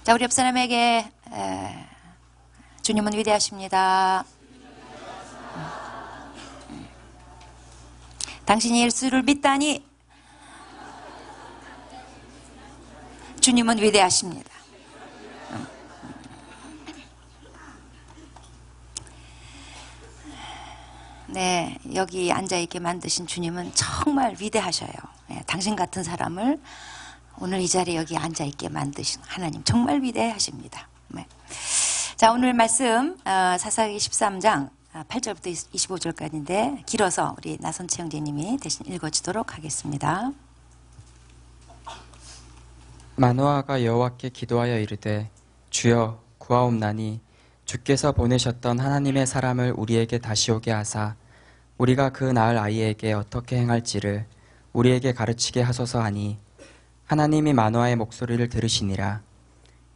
자, 우리 옆 사람에게 주님은 위대하십니다. 당신이 예수를 믿다니 주님은 위대하십니다. 네, 여기 앉아있게 만드신 주님은 정말 위대하셔요. 네, 당신 같은 사람을 오늘 이 자리에 여기 앉아있게 만드신 하나님 정말 위대하십니다. 네. 자, 오늘 말씀 사사기 13장 8절부터 25절까지인데 길어서 우리 나선채 형제님이 대신 읽어주도록 하겠습니다. 마노아가 여호와께 기도하여 이르되 주여 구하옵나니 주께서 보내셨던 하나님의 사람을 우리에게 다시 오게 하사 우리가 그 낳을 아이에게 어떻게 행할지를 우리에게 가르치게 하소서 하니 하나님이 마노아의 목소리를 들으시니라.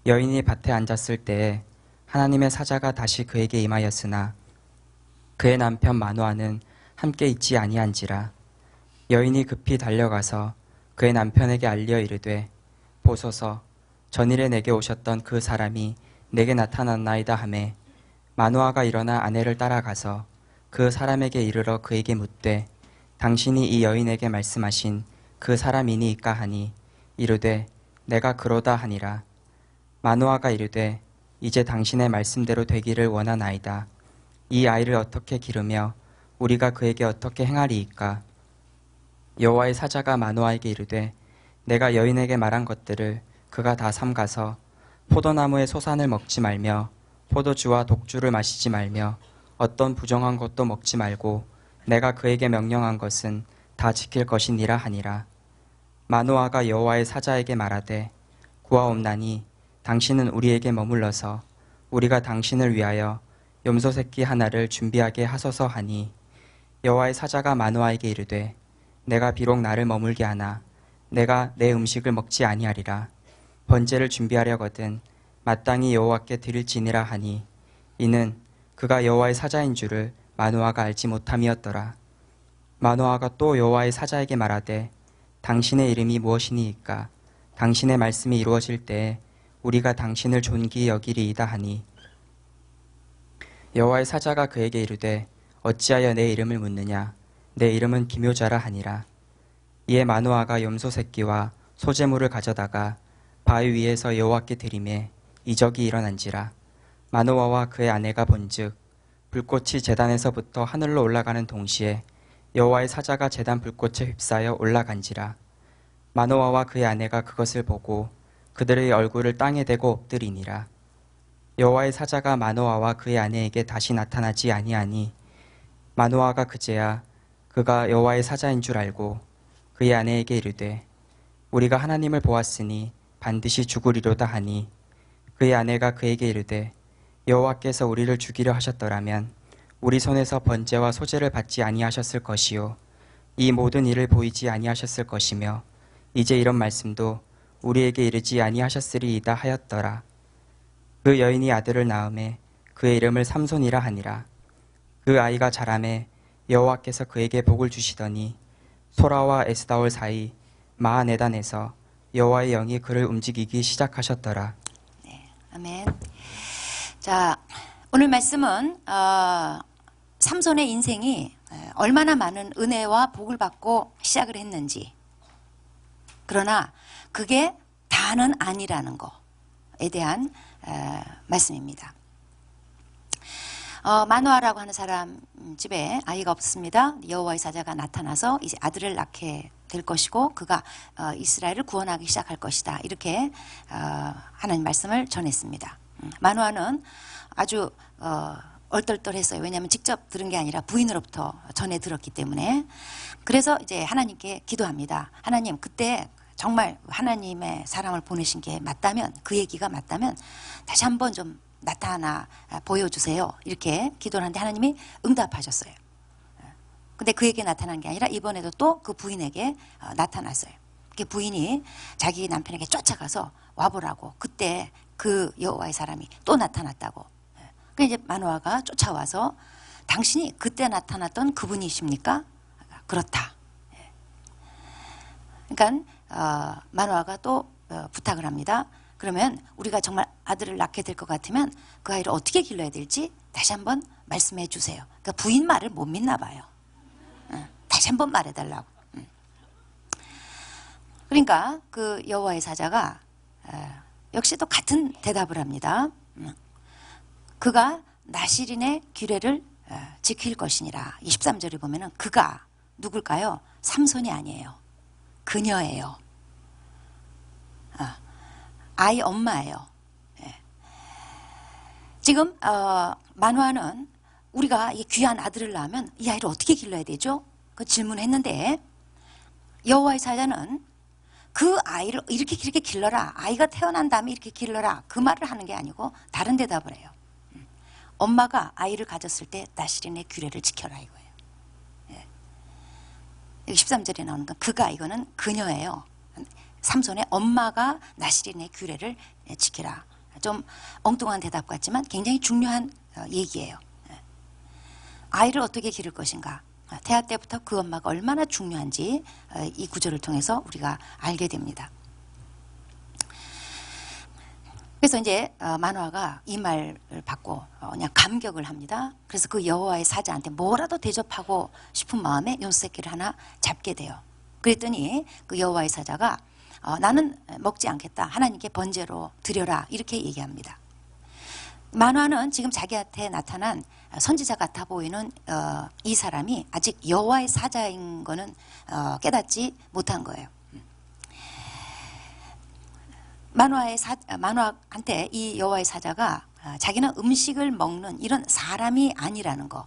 여인이 밭에 앉았을 때에 하나님의 사자가 다시 그에게 임하였으나 그의 남편 마노아는 함께 있지 아니한지라. 여인이 급히 달려가서 그의 남편에게 알려 이르되 보소서 전일에 내게 오셨던 그 사람이 내게 나타났나이다 하매 마노아가 일어나 아내를 따라가서 그 사람에게 이르러 그에게 묻되 당신이 이 여인에게 말씀하신 그 사람이니이까 하니 이르되 내가 그로다 하니라. 마노아가 이르되 이제 당신의 말씀대로 되기를 원하나이다. 이 아이를 어떻게 기르며 우리가 그에게 어떻게 행하리이까. 여호와의 사자가 마노아에게 이르되 내가 여인에게 말한 것들을 그가 다 삼가서 포도나무의 소산을 먹지 말며 포도주와 독주를 마시지 말며 어떤 부정한 것도 먹지 말고 내가 그에게 명령한 것은 다 지킬 것이니라 하니라. 마노아가 여호와의 사자에게 말하되 구하옵나니 당신은 우리에게 머물러서 우리가 당신을 위하여 염소 새끼 하나를 준비하게 하소서 하니 여호와의 사자가 마노아에게 이르되 내가 비록 나를 머물게 하나 내가 내 음식을 먹지 아니하리라. 번제를 준비하려거든 마땅히 여호와께 드릴지니라 하니 이는 그가 여호와의 사자인 줄을 마노아가 알지 못함이었더라. 마노아가 또 여호와의 사자에게 말하되 당신의 이름이 무엇이니이까. 당신의 말씀이 이루어질 때에 우리가 당신을 존귀히 여기리이다 하니 여호와의 사자가 그에게 이르되 어찌하여 내 이름을 묻느냐. 내 이름은 기묘자라 하니라. 이에 마노아가 염소 새끼와 소재물을 가져다가 바위 위에서 여호와께 드리매 이적이 일어난지라. 마노아와 그의 아내가 본즉 불꽃이 제단에서부터 하늘로 올라가는 동시에 여호와의 사자가 제단 불꽃에 휩싸여 올라간지라. 마노아와 그의 아내가 그것을 보고 그들의 얼굴을 땅에 대고 엎드리니라. 여호와의 사자가 마노아와 그의 아내에게 다시 나타나지 아니하니 마노아가 그제야 그가 여호와의 사자인 줄 알고 그의 아내에게 이르되 우리가 하나님을 보았으니 반드시 죽으리로다 하니 그의 아내가 그에게 이르되 여호와께서 우리를 죽이려 하셨더라면 우리 손에서 번제와 소제를 받지 아니하셨을 것이요 이 모든 일을 보이지 아니하셨을 것이며 이제 이런 말씀도 우리에게 이르지 아니하셨으리이다 하였더라. 그 여인이 아들을 낳음에 그의 이름을 삼손이라 하니라. 그 아이가 자라매 여호와께서 그에게 복을 주시더니 소라와 에스다올 사이 마하네단에서 여호와의 영이 그를 움직이기 시작하셨더라. 네, 아멘. 자, 오늘 말씀은 삼손의 인생이 얼마나 많은 은혜와 복을 받고 시작을 했는지, 그러나 그게 다는 아니라는 거에 대한 말씀입니다. 마노아라고 하는 사람 집에 아이가 없습니다. 여호와의 사자가 나타나서 이제 아들을 낳게 될 것이고 그가 이스라엘을 구원하기 시작할 것이다. 이렇게 하나님 말씀을 전했습니다. 마노아는 아주 얼떨떨했어요. 왜냐하면 직접 들은 게 아니라 부인으로부터 전해 들었기 때문에. 그래서 이제 하나님께 기도합니다. 하나님, 그때 정말 하나님의 사람을 보내신 게 맞다면, 그 얘기가 맞다면 다시 한번 좀 나타나 보여주세요. 이렇게 기도를 하는데 하나님이 응답하셨어요. 근데 그에게 나타난 게 아니라 이번에도 또 그 부인에게 나타났어요. 그 부인이 자기 남편에게 쫓아가서 와보라고. 그때 그 여호와의 사람이 또 나타났다고. 그 이제 마노아가 쫓아와서 당신이 그때 나타났던 그분이십니까? 그렇다. 그러니까 마노아가 또 부탁을 합니다. 그러면 우리가 정말 아들을 낳게 될 것 같으면 그 아이를 어떻게 길러야 될지 다시 한번 말씀해 주세요. 그러니까 부인 말을 못 믿나 봐요. 다시 한번 말해달라고. 그러니까 그 여호와의 사자가 역시 또 같은 대답을 합니다. 그가 나실인의 규례를 지킬 것이니라. 23절에 보면은 그가 누굴까요? 삼손이 아니에요. 그녀예요. 아이 엄마예요. 지금 만화는 우리가 이 귀한 아들을 낳으면 이 아이를 어떻게 길러야 되죠? 그 질문했는데 여호와의 사자는 그 아이를 이렇게 길러라. 아이가 태어난 다음에 이렇게 길러라. 그 말을 하는 게 아니고 다른 대답을 해요. 엄마가 아이를 가졌을 때 나실인의 규례를 지켜라 이거예요. 여기 13절에 나오는 건 그가 이거는 그녀예요. 삼손의 엄마가 나실인의 규례를 지키라. 좀 엉뚱한 대답 같지만 굉장히 중요한 얘기예요. 아이를 어떻게 기를 것인가. 태아 때부터 그 엄마가 얼마나 중요한지 이 구절을 통해서 우리가 알게 됩니다. 그래서 이제 만화가 이 말을 받고 그냥 감격을 합니다. 그래서 그 여호와의 사자한테 뭐라도 대접하고 싶은 마음에 연수새끼를 하나 잡게 돼요. 그랬더니 그 여호와의 사자가 나는 먹지 않겠다. 하나님께 번제로 드려라. 이렇게 얘기합니다. 만화는 지금 자기한테 나타난 선지자 같아 보이는 이 사람이 아직 여호와의 사자인 거는 깨닫지 못한 거예요. 만화한테 이 여호와의 사자가 자기는 음식을 먹는 이런 사람이 아니라는 거,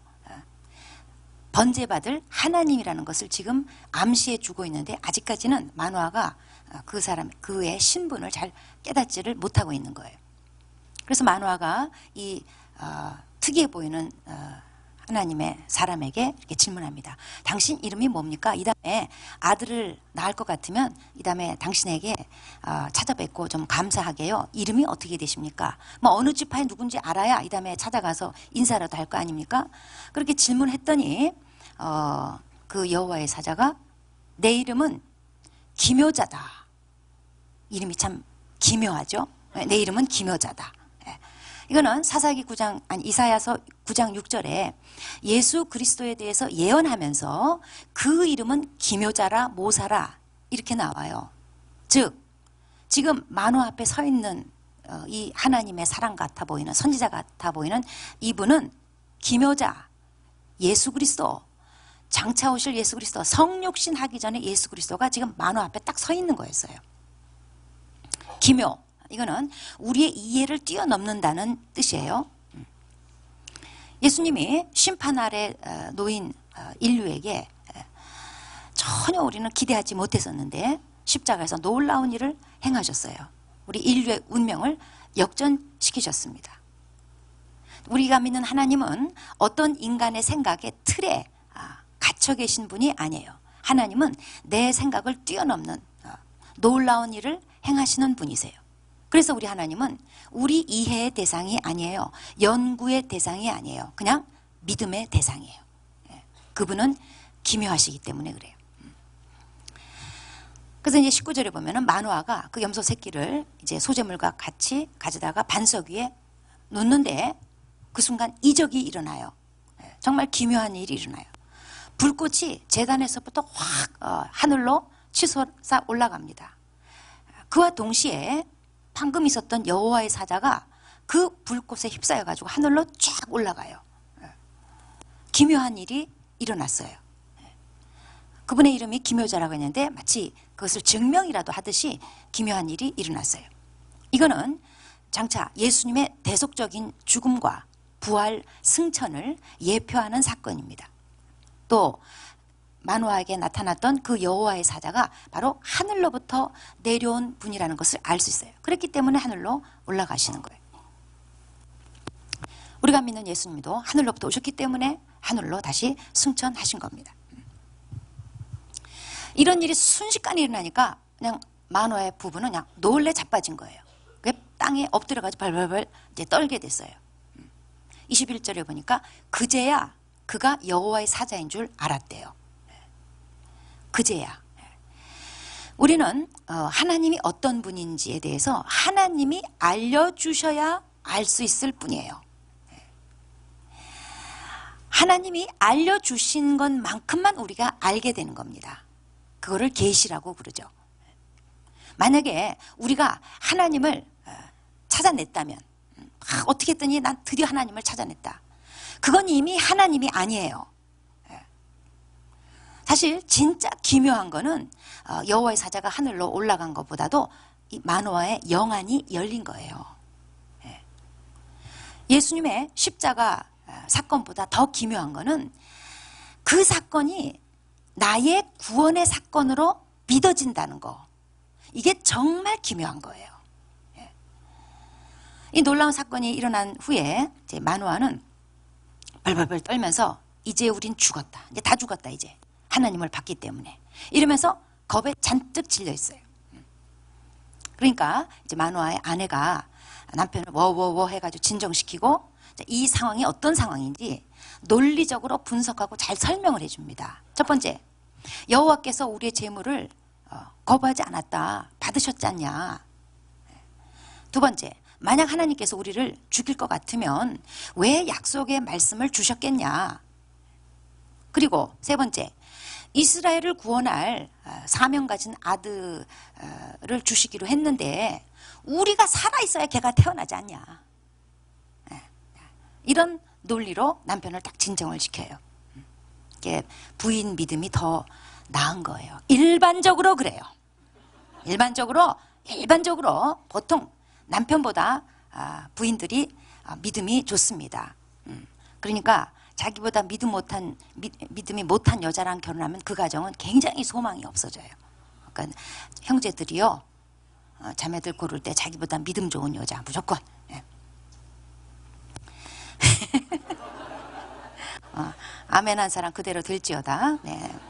번제받을 하나님이라는 것을 지금 암시해 주고 있는데 아직까지는 만화가 그 사람, 그의 신분을 잘 깨닫지를 못하고 있는 거예요. 그래서 만화가 이 특이해 보이는 하나님의 사람에게 이렇게 질문합니다. 당신 이름이 뭡니까? 이 다음에 아들을 낳을 것 같으면 이 다음에 당신에게 찾아뵙고 좀 감사하게요. 이름이 어떻게 되십니까? 뭐 어느 지파에 누군지 알아야 이 다음에 찾아가서 인사라도 할 거 아닙니까? 그렇게 질문했더니 그 여호와의 사자가 내 이름은 기묘자다. 이름이 참 기묘하죠? 내 이름은 기묘자다. 이거는 사사기 9장, 이사야서 9장 6절에 예수 그리스도에 대해서 예언하면서 그 이름은 기묘자라 모사라 이렇게 나와요. 즉 지금 만화 앞에 서 있는 이 하나님의 사랑 같아 보이는 선지자 같아 보이는 이분은 기묘자 예수 그리스도, 장차 오실 예수 그리스도, 성육신 하기 전에 예수 그리스도가 지금 만화 앞에 딱 서 있는 거였어요. 기묘, 이거는 우리의 이해를 뛰어넘는다는 뜻이에요. 예수님이 심판 아래 놓인 인류에게 전혀 우리는 기대하지 못했었는데 십자가에서 놀라운 일을 행하셨어요. 우리 인류의 운명을 역전시키셨습니다. 우리가 믿는 하나님은 어떤 인간의 생각의 틀에 갇혀 계신 분이 아니에요. 하나님은 내 생각을 뛰어넘는 놀라운 일을 행하시는 분이세요. 그래서 우리 하나님은 우리 이해의 대상이 아니에요. 연구의 대상이 아니에요. 그냥 믿음의 대상이에요. 그분은 기묘하시기 때문에 그래요. 그래서 이제 19절에 보면은 만화가 그 염소 새끼를 이제 소재물과 같이 가져다가 반석 위에 놓는데 그 순간 이적이 일어나요. 정말 기묘한 일이 일어나요. 불꽃이 제단에서부터 확 하늘로 치솟아 올라갑니다. 그와 동시에 방금 있었던 여호와의 사자가 그 불꽃에 휩싸여 가지고 하늘로 쫙 올라가요. 기묘한 일이 일어났어요. 그분의 이름이 기묘자라고 했는데 마치 그것을 증명이라도 하듯이 기묘한 일이 일어났어요. 이거는 장차 예수님의 대속적인 죽음과 부활, 승천을 예표하는 사건입니다. 또 만화에게 나타났던 그 여호와의 사자가 바로 하늘로부터 내려온 분이라는 것을 알 수 있어요. 그렇기 때문에 하늘로 올라가시는 거예요. 우리가 믿는 예수님도 하늘로부터 오셨기 때문에 하늘로 다시 승천하신 겁니다. 이런 일이 순식간에 일어나니까 그냥 만화의 부부는 그냥 놀래 자빠진 거예요. 땅에 엎드려가지고 발발발 이제 떨게 됐어요. 21절에 보니까 그제야 그가 여호와의 사자인 줄 알았대요. 그제야. 우리는 하나님이 어떤 분인지에 대해서 하나님이 알려주셔야 알 수 있을 뿐이에요. 하나님이 알려주신 것만큼만 우리가 알게 되는 겁니다. 그거를 계시라고 부르죠. 만약에 우리가 하나님을 찾아냈다면, 어떻게 했더니 난 드디어 하나님을 찾아냈다. 그건 이미 하나님이 아니에요. 사실 진짜 기묘한 거는 여호와의 사자가 하늘로 올라간 것보다도 이 마노아의 영안이 열린 거예요. 예수님의 십자가 사건보다 더 기묘한 거는 그 사건이 나의 구원의 사건으로 믿어진다는 거. 이게 정말 기묘한 거예요. 이 놀라운 사건이 일어난 후에 이제 마노아는 벌벌벌 떨면서 이제 우린 죽었다. 이제 다 죽었다 이제. 하나님을 봤기 때문에. 이러면서 겁에 잔뜩 질려 있어요. 그러니까 이제 마노아의 아내가 남편을 워워워 해가지고 진정시키고 이 상황이 어떤 상황인지 논리적으로 분석하고 잘 설명을 해줍니다. 첫 번째, 여호와께서 우리의 재물을 거부하지 않았다. 받으셨지 않냐. 두 번째, 만약 하나님께서 우리를 죽일 것 같으면 왜 약속의 말씀을 주셨겠냐. 그리고 세 번째, 이스라엘을 구원할 사명 가진 아들을 주시기로 했는데 우리가 살아있어야 걔가 태어나지 않냐. 이런 논리로 남편을 딱 진정을 시켜요. 이게 부인 믿음이 더 나은 거예요. 일반적으로 그래요. 일반적으로 보통 남편보다 부인들이 믿음이 좋습니다. 그러니까 자기보다 믿음이 못한 여자랑 결혼하면 그 가정은 굉장히 소망이 없어져요. 그러니까 형제들이요, 자매들 고를 때 자기보다 믿음 좋은 여자 무조건. 아멘 한 사람 그대로 될지어다. 네.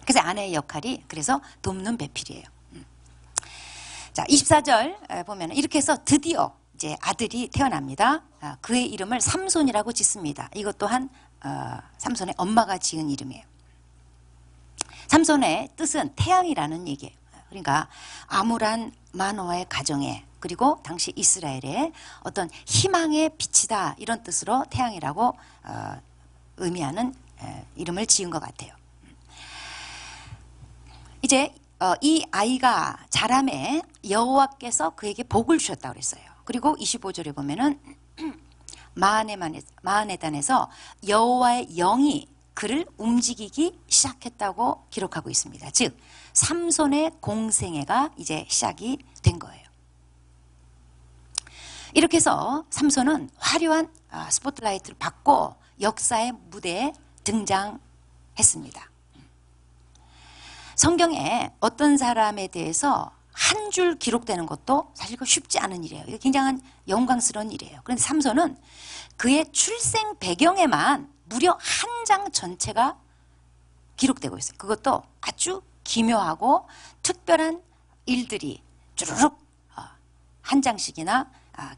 그래서 아내의 역할이 그래서 돕는 배필이에요. 자, 24절 보면 이렇게 해서 드디어 이제 아들이 태어납니다. 그의 이름을 삼손이라고 짓습니다. 이것 또한 삼손의 엄마가 지은 이름이에요. 삼손의 뜻은 태양이라는 얘기예요. 그러니까 암울한 마노아의 가정에, 그리고 당시 이스라엘의 어떤 희망의 빛이다, 이런 뜻으로 태양이라고 의미하는 이름을 지은 것 같아요. 이제 이 아이가 자라매 여호와께서 그에게 복을 주셨다고 그랬어요. 그리고 25절에 보면은 마하네단에서 여호와의 영이 그를 움직이기 시작했다고 기록하고 있습니다. 즉 삼손의 공생애가 이제 시작이 된 거예요. 이렇게 해서 삼손은 화려한 스포트라이트를 받고 역사의 무대에 등장했습니다. 성경에 어떤 사람에 대해서 한 줄 기록되는 것도 사실 쉽지 않은 일이에요. 이게 굉장한 영광스러운 일이에요. 그런데 삼손은 그의 출생 배경에만 무려 한 장 전체가 기록되고 있어요. 그것도 아주 기묘하고 특별한 일들이 쭈르륵 한 장씩이나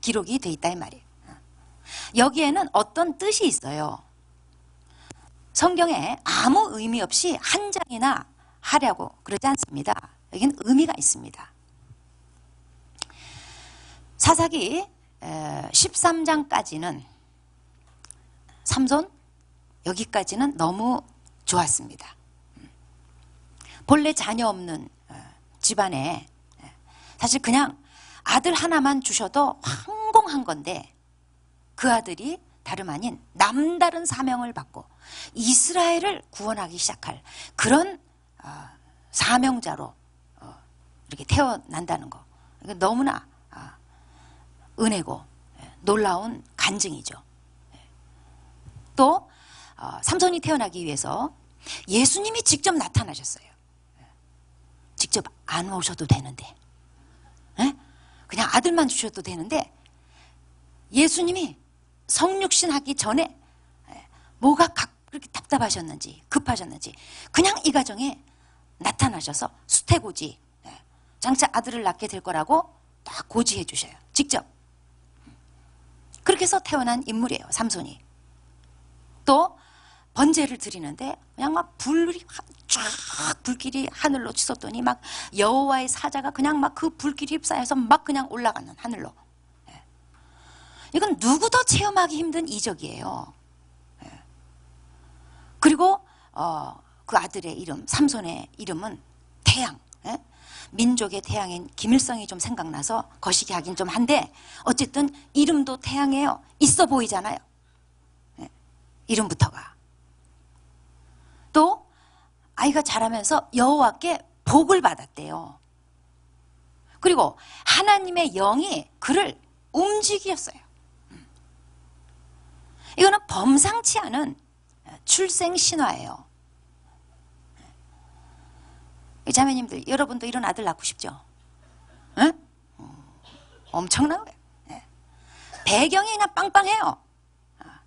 기록이 돼 있다 이 말이에요. 여기에는 어떤 뜻이 있어요. 성경에 아무 의미 없이 한 장이나 하려고 그러지 않습니다. 여기는 의미가 있습니다. 사사기 13장까지는 삼손 여기까지는 너무 좋았습니다. 본래 자녀 없는 집안에 사실 그냥 아들 하나만 주셔도 황공한 건데 그 아들이 다름 아닌 남다른 사명을 받고 이스라엘을 구원하기 시작할 그런 사명자로 이렇게 태어난다는 거, 이거 너무나 은혜고 놀라운 간증이죠. 또 삼손이 태어나기 위해서 예수님이 직접 나타나셨어요. 직접 안 오셔도 되는데, 그냥 아들만 주셔도 되는데 예수님이 성육신 하기 전에 뭐가 그렇게 답답하셨는지 급하셨는지 그냥 이 가정에 나타나셔서 수태고지, 장차 아들을 낳게 될 거라고 딱 고지해 주셔요. 직접. 그렇게 해서 태어난 인물이에요, 삼손이. 또 번제를 드리는데 그냥 막 불이 쫙 불길이 하늘로 치솟더니 막 여호와의 사자가 그냥 막 그 불길이 휩싸여서 막 그냥 올라가는 하늘로. 이건 누구도 체험하기 힘든 이적이에요. 그리고 그 아들의 이름, 삼손의 이름은 태양. 민족의 태양인 김일성이 좀 생각나서 거시기 하긴 좀 한데 어쨌든 이름도 태양이에요. 있어 보이잖아요. 이름부터가. 또 아이가 자라면서 여호와께 복을 받았대요. 그리고 하나님의 영이 그를 움직였어요. 이거는 범상치 않은 출생 신화예요. 자매님들, 여러분도 이런 아들 낳고 싶죠? 응? 엄청난 거예요. 배경이 그냥 빵빵해요. 그러니까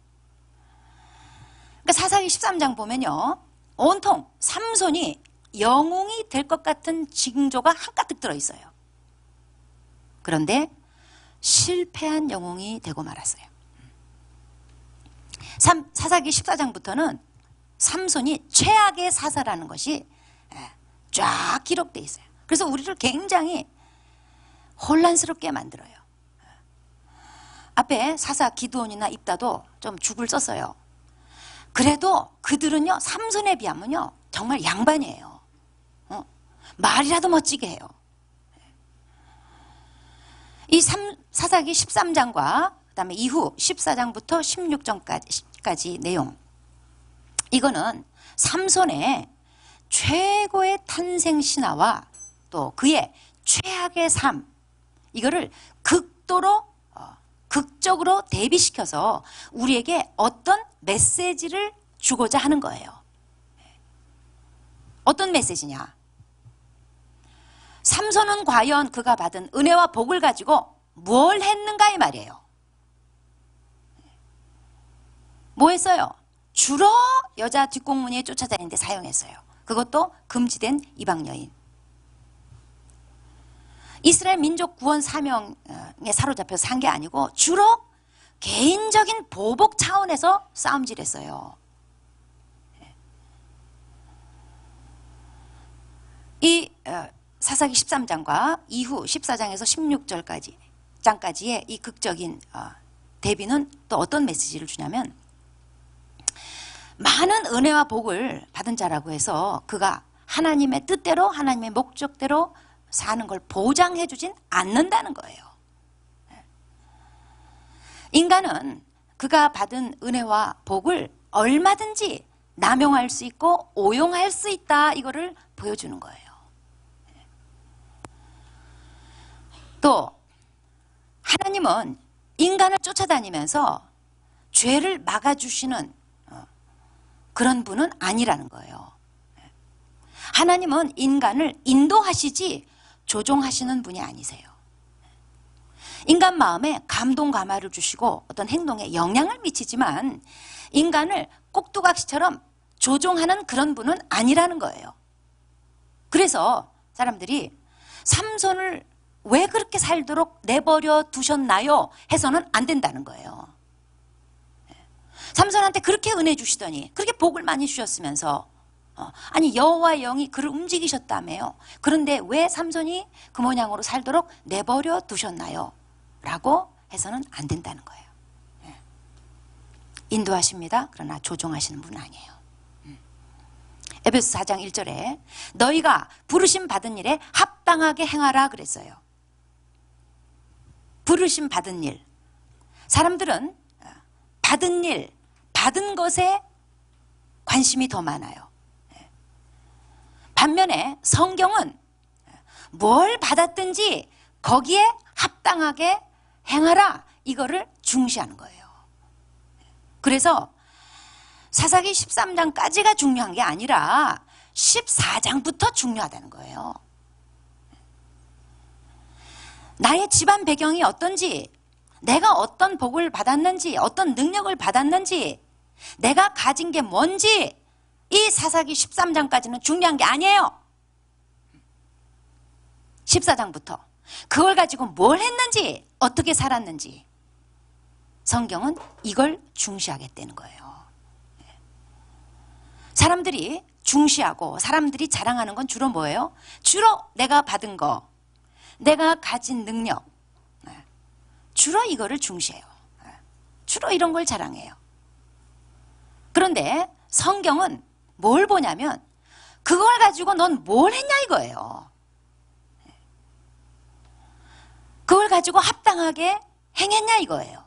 사사기 13장 보면요, 온통 삼손이 영웅이 될 것 같은 징조가 한가득 들어있어요. 그런데 실패한 영웅이 되고 말았어요. 사사기 14장부터는 삼손이 최악의 사사라는 것이 쫙 기록되어 있어요. 그래서 우리를 굉장히 혼란스럽게 만들어요. 앞에 사사 기드온이나 입다도 좀 죽을 썼어요. 그래도 그들은요, 삼손에 비하면요 정말 양반이에요. 말이라도 멋지게 해요. 이 사사기 13장과 그 다음에 이후 14장부터 16장까지 내용, 이거는 삼손의 최고의 탄생 신화와 또 그의 최악의 삶, 이거를 극적으로 대비시켜서 우리에게 어떤 메시지를 주고자 하는 거예요. 어떤 메시지냐? 삼손은 과연 그가 받은 은혜와 복을 가지고 뭘 했는가 이 말이에요. 뭐 했어요? 주로 여자 뒷공무니에 쫓아다니는데 사용했어요. 그것도 금지된 이방 여인. 이스라엘 민족 구원 사명에 사로잡혀서 산 게 아니고 주로 개인적인 보복 차원에서 싸움질했어요. 이 사사기 13장과 이후 14장에서 16장까지의 이 극적인 대비는 또 어떤 메시지를 주냐면, 많은 은혜와 복을 받은 자라고 해서 그가 하나님의 뜻대로 하나님의 목적대로 사는 걸 보장해 주진 않는다는 거예요. 인간은 그가 받은 은혜와 복을 얼마든지 남용할 수 있고 오용할 수 있다, 이거를 보여주는 거예요. 또 하나님은 인간을 쫓아다니면서 죄를 막아주시는 그런 분은 아니라는 거예요. 하나님은 인간을 인도하시지 조종하시는 분이 아니세요. 인간 마음에 감동 감화를 주시고 어떤 행동에 영향을 미치지만 인간을 꼭두각시처럼 조종하는 그런 분은 아니라는 거예요. 그래서 사람들이 삼손을 왜 그렇게 살도록 내버려 두셨나요? 해서는 안 된다는 거예요. 삼손한테 그렇게 은혜 주시더니, 그렇게 복을 많이 주셨으면서 아니 여호와의 영이 그를 움직이셨다며요. 그런데 왜 삼손이 그 모양으로 살도록 내버려 두셨나요? 라고 해서는 안 된다는 거예요. 인도하십니다. 그러나 조종하시는 분은 아니에요. 에베소 4장 1절에 너희가 부르심 받은 일에 합당하게 행하라 그랬어요. 부르심 받은 일. 사람들은 받은 일, 받은 것에 관심이 더 많아요. 반면에 성경은 뭘 받았든지 거기에 합당하게 행하라, 이거를 중시하는 거예요. 그래서 사사기 13장까지가 중요한 게 아니라 14장부터 중요하다는 거예요. 나의 집안 배경이 어떤지, 내가 어떤 복을 받았는지, 어떤 능력을 받았는지, 내가 가진 게 뭔지, 이 사사기 13장까지는 중요한 게 아니에요. 14장부터 그걸 가지고 뭘 했는지, 어떻게 살았는지, 성경은 이걸 중시하겠다는 거예요. 사람들이 중시하고 사람들이 자랑하는 건 주로 뭐예요? 주로 내가 받은 거, 내가 가진 능력, 주로 이거를 중시해요. 주로 이런 걸 자랑해요. 그런데 성경은 뭘 보냐면 그걸 가지고 넌 뭘 했냐 이거예요. 그걸 가지고 합당하게 행했냐 이거예요.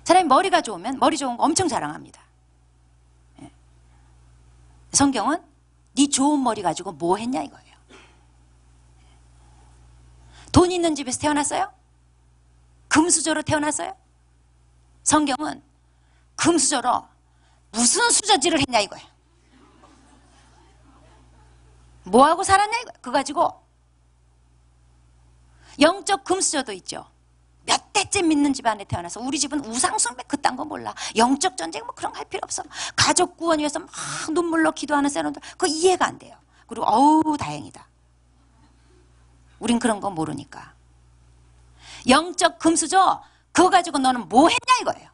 사람이 머리가 좋으면 머리 좋은 거 엄청 자랑합니다. 성경은 네 좋은 머리 가지고 뭐 했냐 이거예요. 돈 있는 집에서 태어났어요? 금수저로 태어났어요? 성경은 금수저로 무슨 수저질을 했냐 이거예요. 뭐하고 살았냐 이거예요. 그거 가지고 영적 금수저도 있죠. 몇 대째 믿는 집안에 태어나서 우리 집은 우상숭배 그딴 거 몰라. 영적 전쟁 뭐 그런 거 할 필요 없어. 가족 구원 위해서 막 눈물로 기도하는 사람들 그거 이해가 안 돼요. 그리고 어우 다행이다. 우린 그런 거 모르니까. 영적 금수저 그거 가지고 너는 뭐 했냐 이거예요.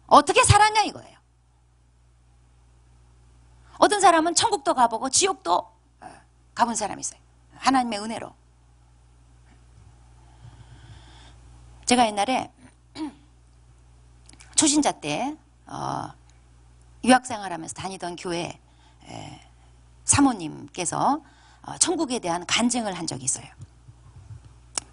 어떻게 살았냐 이거예요. 어떤 사람은 천국도 가보고 지옥도 가본 사람이 있어요. 하나님의 은혜로. 제가 옛날에 초신자 때 유학생활하면서 다니던 교회 사모님께서 천국에 대한 간증을 한 적이 있어요.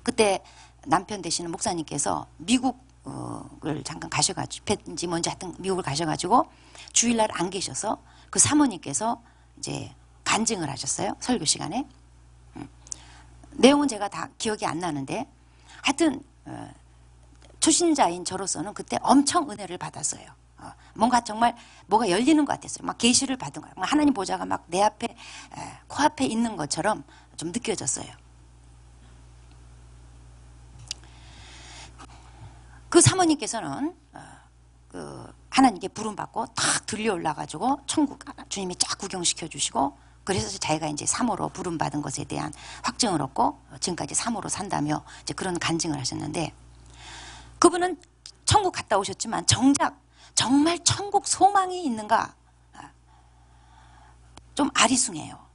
그때 남편 되시는 목사님께서 미국을 잠깐 가셔가지고 뵀는지 뭔지 하여튼 미국을 가셔가지고 주일날 안 계셔서 그 사모님께서 이제 간증을 하셨어요. 설교 시간에. 내용은 제가 다 기억이 안 나는데 하여튼 초신자인 저로서는 그때 엄청 은혜를 받았어요. 뭔가 정말 뭐가 열리는 것 같았어요. 막 계시를 받은 거예요. 하나님 보좌가 막 내 앞에 코앞에 있는 것처럼 좀 느껴졌어요. 그 사모님께서는 그 하나님께 부름받고 탁 들려 올라가지고 천국 주님이 쫙 구경시켜 주시고 그래서 자기가 이제 사모로 부름받은 것에 대한 확증을 얻고 지금까지 사모로 산다며 이제 그런 간증을 하셨는데 그분은 천국 갔다 오셨지만 정작 정말 천국 소망이 있는가 좀 아리숭해요.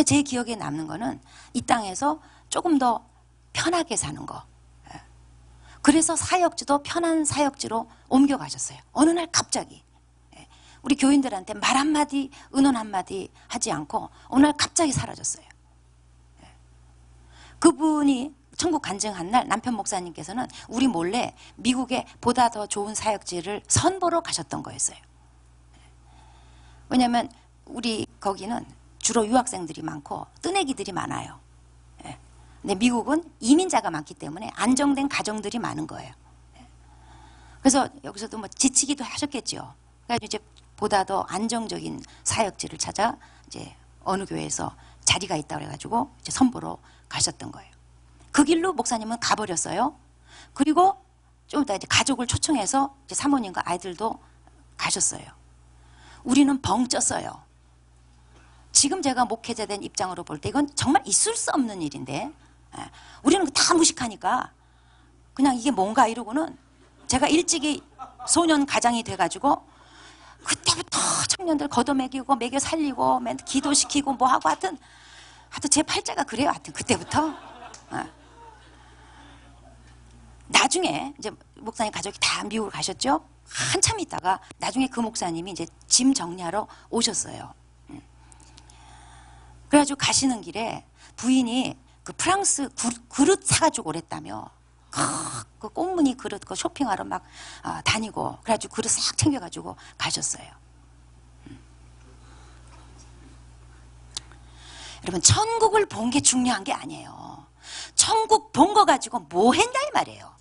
제 기억에 남는 거는 이 땅에서 조금 더 편하게 사는 거. 그래서 사역지도 편한 사역지로 옮겨가셨어요. 어느 날 갑자기 우리 교인들한테 말 한마디 은원 한마디 하지 않고 어느 날 갑자기 사라졌어요. 그분이 천국 간증한 날 남편 목사님께서는 우리 몰래 미국에 보다 더 좋은 사역지를 선보러 가셨던 거였어요. 왜냐하면 우리 거기는 주로 유학생들이 많고 뜨내기들이 많아요. 근데 미국은 이민자가 많기 때문에 안정된 가정들이 많은 거예요. 그래서 여기서도 뭐 지치기도 하셨겠죠. 그래서 이제 보다 더 안정적인 사역지를 찾아 이제 어느 교회에서 자리가 있다고 해가지고 이제 선보러 가셨던 거예요. 그 길로 목사님은 가버렸어요. 그리고 좀 이따 이제 가족을 초청해서 이제 사모님과 아이들도 가셨어요. 우리는 벙쪘어요. 지금 제가 목회자 된 입장으로 볼 때 이건 정말 있을 수 없는 일인데 우리는 다 무식하니까 그냥 이게 뭔가 이러고는 제가 일찍이 소년 가장이 돼가지고 그때부터 청년들 걷어먹이고 먹여 살리고 맨 기도시키고 뭐하고 하여튼 제 팔자가 그래요. 하여튼 그때부터 나중에 이제 목사님 가족이 다 미국을 가셨죠. 한참 있다가 나중에 그 목사님이 이제 짐 정리하러 오셨어요. 그래가지고 가시는 길에 부인이 그 프랑스 그릇 사가지고 오랬다며 그 꽃무늬 그릇 그 쇼핑하러 막 다니고 그래가지고 그릇 싹 챙겨가지고 가셨어요. 여러분 천국을 본 게 중요한 게 아니에요. 천국 본 거 가지고 뭐 했냐 이 말이에요.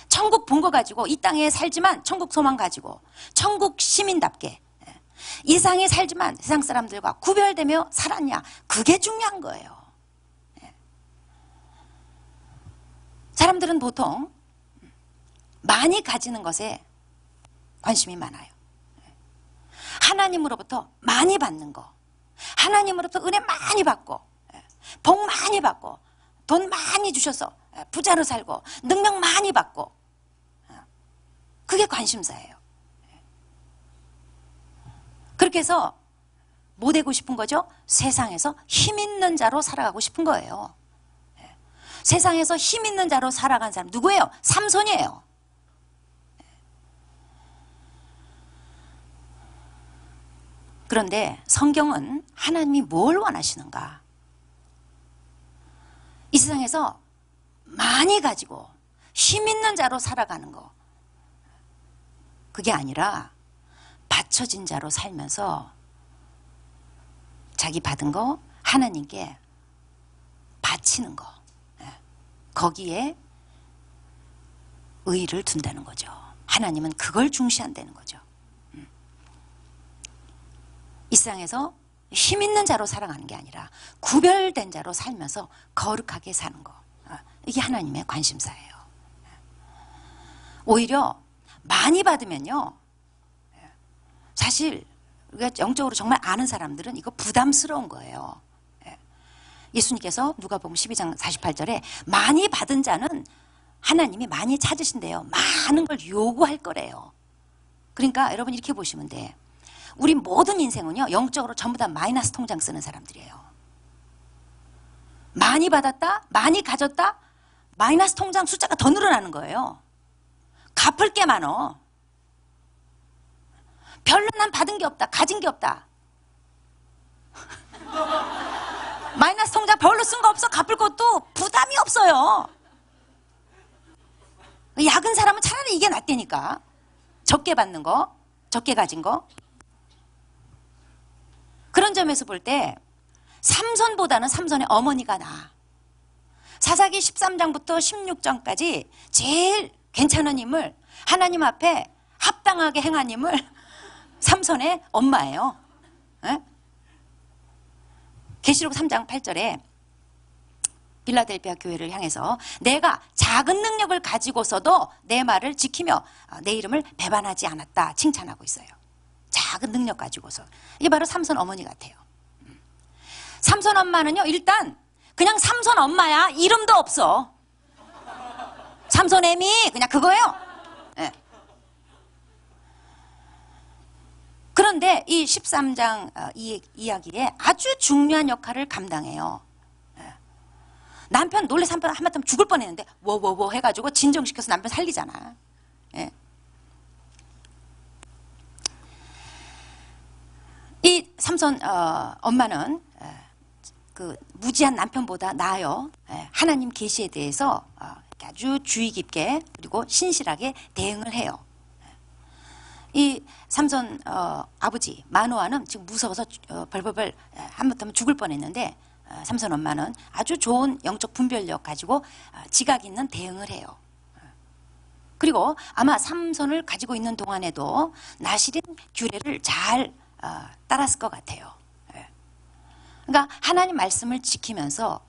천국 본 거 가지고 이 땅에 살지만 천국 소망 가지고 천국 시민답게 이 세상에 살지만 세상 사람들과 구별되며 살았냐 그게 중요한 거예요. 사람들은 보통 많이 가지는 것에 관심이 많아요. 하나님으로부터 많이 받는 거, 하나님으로부터 은혜 많이 받고 복 많이 받고 돈 많이 주셔서 부자로 살고 능력 많이 받고 그게 관심사예요. 그렇게 해서 뭐 되고 싶은 거죠? 세상에서 힘 있는 자로 살아가고 싶은 거예요. 세상에서 힘 있는 자로 살아간 사람 누구예요? 삼손이에요. 그런데 성경은 하나님이 뭘 원하시는가? 이 세상에서 많이 가지고 힘 있는 자로 살아가는 거, 그게 아니라 받쳐진 자로 살면서 자기 받은 거 하나님께 바치는 거, 거기에 의의를 둔다는 거죠. 하나님은 그걸 중시한다는 거죠. 이 세상에서 힘 있는 자로 살아가는 게 아니라 구별된 자로 살면서 거룩하게 사는 거, 이게 하나님의 관심사예요. 오히려 많이 받으면요, 사실 우리가 영적으로 정말 아는 사람들은 이거 부담스러운 거예요. 예수님께서 누가복음 12장 48절에 많이 받은 자는 하나님이 많이 찾으신대요. 많은 걸 요구할 거래요. 그러니까 여러분 이렇게 보시면 돼. 우리 모든 인생은요, 영적으로 전부 다 마이너스 통장 쓰는 사람들이에요. 많이 받았다, 많이 가졌다, 마이너스 통장 숫자가 더 늘어나는 거예요. 갚을 게 많어. 별로 난 받은 게 없다, 가진 게 없다. 마이너스 통장 별로 쓴 거 없어, 갚을 것도 부담이 없어요. 약은 사람은 차라리 이게 낫다니까. 적게 받는 거, 적게 가진 거. 그런 점에서 볼 때 삼손보다는 삼손의 어머니가 나아. 사사기 13장부터 16장까지 제일 괜찮은 인물, 하나님 앞에 합당하게 행한 인물, 삼손의 엄마예요. 계시록 3장 8절에 빌라델피아 교회를 향해서 내가 작은 능력을 가지고서도 내 말을 지키며 내 이름을 배반하지 않았다 칭찬하고 있어요. 작은 능력 가지고서. 이게 바로 삼손 어머니 같아요. 삼손 엄마는요, 일단 그냥 삼손 엄마야. 이름도 없어. 삼손 애미 그냥 그거예요. 네. 그런데 이 13장 이야기에 아주 중요한 역할을 감당해요. 남편 놀래서 하마터면 죽을 뻔했는데 워워워 해가지고 진정시켜서 남편 살리잖아. 이 삼손 엄마는 그 무지한 남편보다 나아요. 하나님 계시에 대해서 아주 주의 깊게 그리고 신실하게 대응을 해요. 이 삼손 아버지 마노아는 지금 무서워서 벌벌벌 한번더면 죽을 뻔했는데 삼손 엄마는 아주 좋은 영적 분별력 가지고 지각 있는 대응을 해요. 그리고 아마 삼손을 가지고 있는 동안에도 나실인 규례를 잘 따랐을 것 같아요. 그러니까 하나님 말씀을 지키면서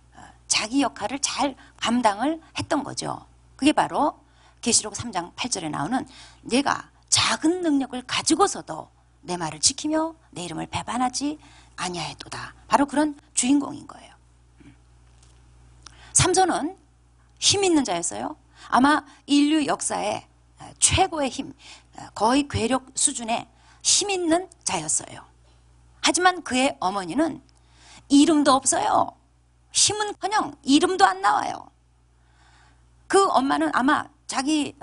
자기 역할을 잘 감당을 했던 거죠. 그게 바로 계시록 3장 8절에 나오는 내가 작은 능력을 가지고서도 내 말을 지키며 내 이름을 배반하지 아니하였도다. 바로 그런 주인공인 거예요. 삼손은 힘 있는 자였어요. 아마 인류 역사의 최고의 힘, 거의 괴력 수준의 힘 있는 자였어요. 하지만 그의 어머니는 이름도 없어요. 힘은커녕 이름도 안 나와요. 그 엄마는 아마 자기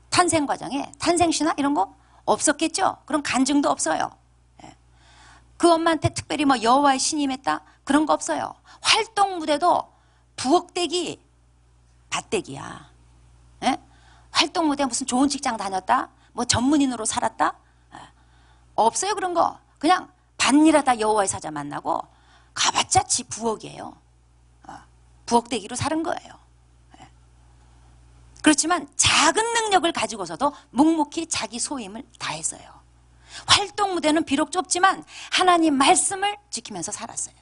탄생 과정에 탄생신화 이런 거 없었겠죠. 그런 간증도 없어요. 그 엄마한테 특별히 뭐 여호와의 신임했다 그런 거 없어요. 활동 무대도 부엌대기 밭대기야. 활동 무대 무슨 좋은 직장 다녔다 뭐 전문인으로 살았다 없어요. 그런 거 그냥 밭일하다 여호와의 사자 만나고 가봤자 지 부엌이에요. 부엌대기로 사는 거예요. 그렇지만 작은 능력을 가지고서도 묵묵히 자기 소임을 다했어요. 활동 무대는 비록 좁지만 하나님 말씀을 지키면서 살았어요.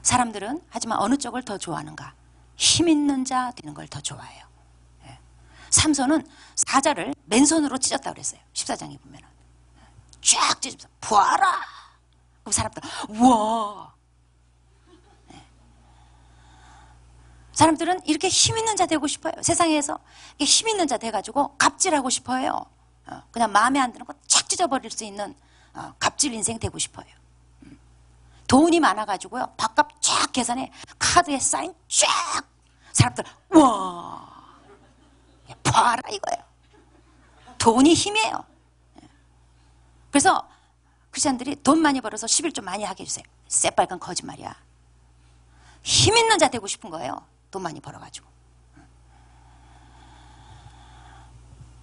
사람들은 하지만 어느 쪽을 더 좋아하는가? 힘 있는 자 되는 걸 더 좋아해요. 삼손은 사자를 맨손으로 찢었다고 그랬어요. 14장에 보면은 쫙 찢어서 보아라. 그럼 사람들 우와. 사람들은 이렇게 힘 있는 자 되고 싶어요. 세상에서 이렇게 힘 있는 자 돼가지고 갑질하고 싶어요. 그냥 마음에 안 드는 거 착 찢어버릴 수 있는 갑질 인생 되고 싶어요. 돈이 많아가지고요. 밥값 쫙 계산해. 카드에 사인 쫙. 사람들 와 봐라 이거예요. 돈이 힘이에요. 그래서 크리스천들이 돈 많이 벌어서 11조 많이 하게 해주세요. 새빨간 거짓말이야. 힘 있는 자 되고 싶은 거예요. 돈 많이 벌어가지고.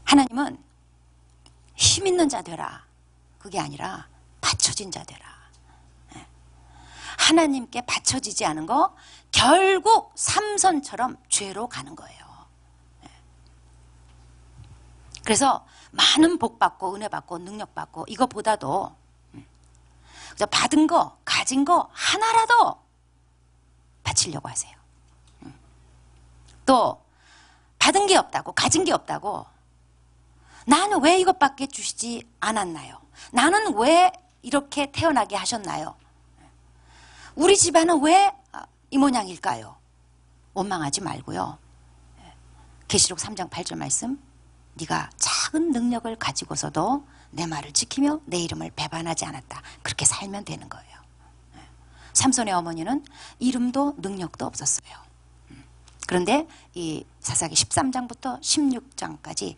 하나님은 힘 있는 자 되라. 그게 아니라 받쳐진 자 되라. 하나님께 받쳐지지 않은 거 결국 삼손처럼 죄로 가는 거예요. 그래서 많은 복 받고 은혜 받고 능력 받고 이거보다도 받은 거 가진 거 하나라도 바치려고 하세요. 또 받은 게 없다고 가진 게 없다고 나는 왜 이것밖에 주시지 않았나요? 나는 왜 이렇게 태어나게 하셨나요? 우리 집안은 왜 이 모양일까요? 원망하지 말고요. 계시록 3장 8절 말씀 네가 작은 능력을 가지고서도 내 말을 지키며 내 이름을 배반하지 않았다. 그렇게 살면 되는 거예요. 삼손의 어머니는 이름도 능력도 없었어요. 그런데 이 사사기 13장부터 16장까지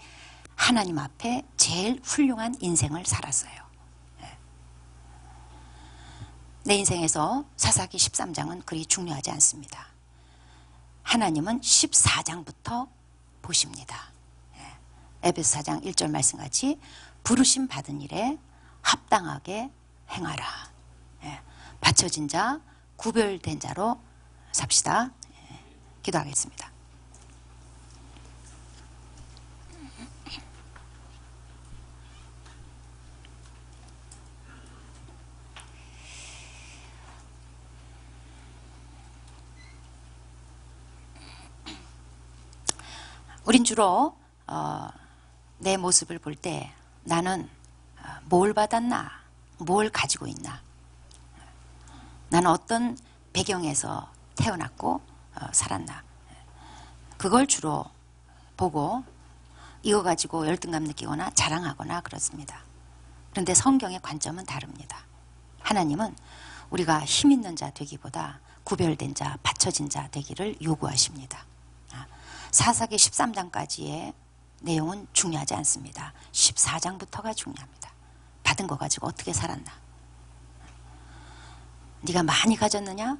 하나님 앞에 제일 훌륭한 인생을 살았어요. 내 인생에서 사사기 13장은 그리 중요하지 않습니다. 하나님은 14장부터 보십니다. 에베소 4장 1절 말씀같이 부르심 받은 일에 합당하게 행하라. 받쳐진 자, 구별된 자로 삽시다. 기도하겠습니다. 우린 주로 내 모습을 볼 때 나는 뭘 받았나, 뭘 가지고 있나, 나는 어떤 배경에서 태어났고 살았나, 그걸 주로 보고 이거 가지고 열등감 느끼거나 자랑하거나 그렇습니다. 그런데 성경의 관점은 다릅니다. 하나님은 우리가 힘 있는 자 되기보다 구별된 자, 받쳐진 자 되기를 요구하십니다. 사사기 13장까지의 내용은 중요하지 않습니다. 14장부터가 중요합니다. 받은 거 가지고 어떻게 살았나? 네가 많이 가졌느냐?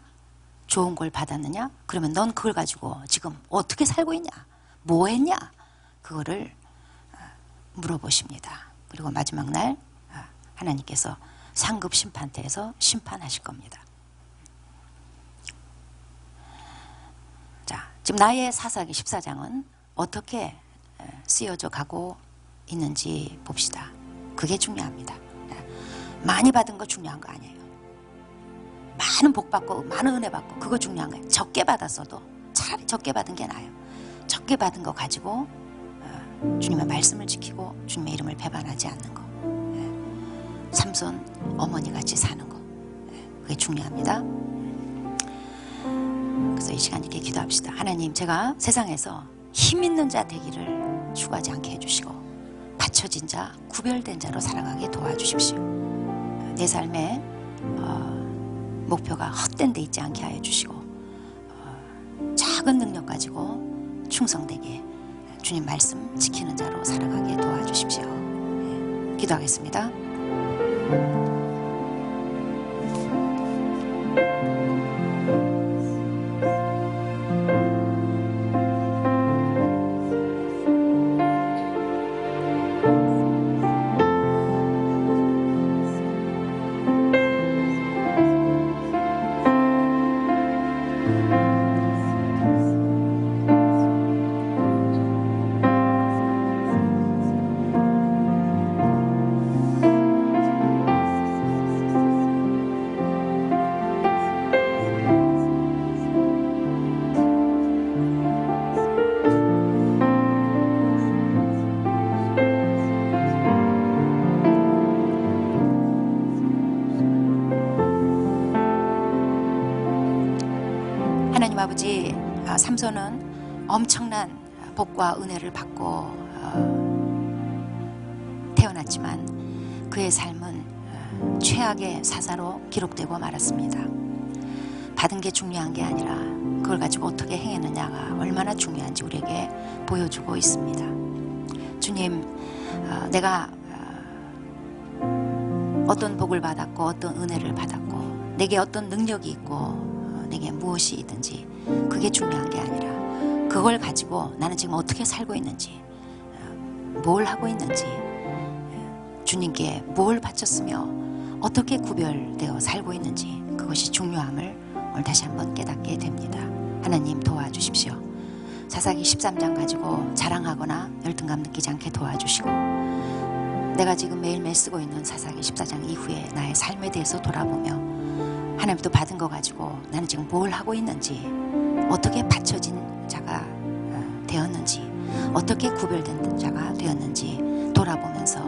좋은 걸 받았느냐? 그러면 넌 그걸 가지고 지금 어떻게 살고 있냐? 뭐 했냐? 그거를 물어보십니다. 그리고 마지막 날 하나님께서 상급 심판대에서 심판하실 겁니다. 자, 지금 나의 사사기 14장은 어떻게 쓰여져 가고 있는지 봅시다. 그게 중요합니다. 많이 받은 거 중요한 거 아니에요. 많은 복 받고 많은 은혜 받고 그거 중요한 거예요. 적게 받았어도 차라리 적게 받은 게 나아요. 적게 받은 거 가지고 주님의 말씀을 지키고 주님의 이름을 배반하지 않는 거, 삼손 어머니 같이 사는 거, 그게 중요합니다. 그래서 이 시간 이렇게 기도합시다. 하나님, 제가 세상에서 힘 있는 자 되기를 추구하지 않게 해주시고 받쳐진 자, 구별된 자로 살아가게 도와주십시오. 내 삶의 목표가 헛된 데 있지 않게 하여 주시고 작은 능력 가지고 충성되게 주님 말씀 지키는 자로 살아가게 도와주십시오. 기도하겠습니다. 삼손은 엄청난 복과 은혜를 받고 태어났지만 그의 삶은 최악의 사사로 기록되고 말았습니다. 받은 게 중요한 게 아니라 그걸 가지고 어떻게 행했느냐가 얼마나 중요한지 우리에게 보여주고 있습니다. 주님, 내가 어떤 복을 받았고 어떤 은혜를 받았고 내게 어떤 능력이 있고 내게 무엇이 있든지 그게 중요한 게 아니라 그걸 가지고 나는 지금 어떻게 살고 있는지, 뭘 하고 있는지, 주님께 뭘 바쳤으며 어떻게 구별되어 살고 있는지 그것이 중요함을 오늘 다시 한번 깨닫게 됩니다. 하나님 도와주십시오. 사사기 13장 가지고 자랑하거나 열등감 느끼지 않게 도와주시고 내가 지금 매일매일 쓰고 있는 사사기 14장 이후에 나의 삶에 대해서 돌아보며 하나님도 받은 거 가지고 나는 지금 뭘 하고 있는지, 어떻게 받쳐진 자가 되었는지, 어떻게 구별된 자가 되었는지 돌아보면서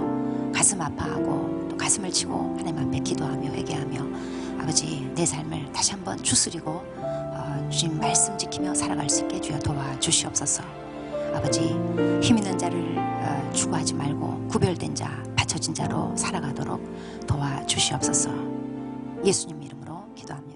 가슴 아파하고 또 가슴을 치고 하나님 앞에 기도하며 회개하며 아버지 내 삶을 다시 한번 추스리고 주님 말씀 지키며 살아갈 수 있게 주여 도와주시옵소서. 아버지 힘 있는 자를 추구하지 말고 구별된 자, 바쳐진 자로 살아가도록 도와주시옵소서. 예수님 이름으로 기도합니다.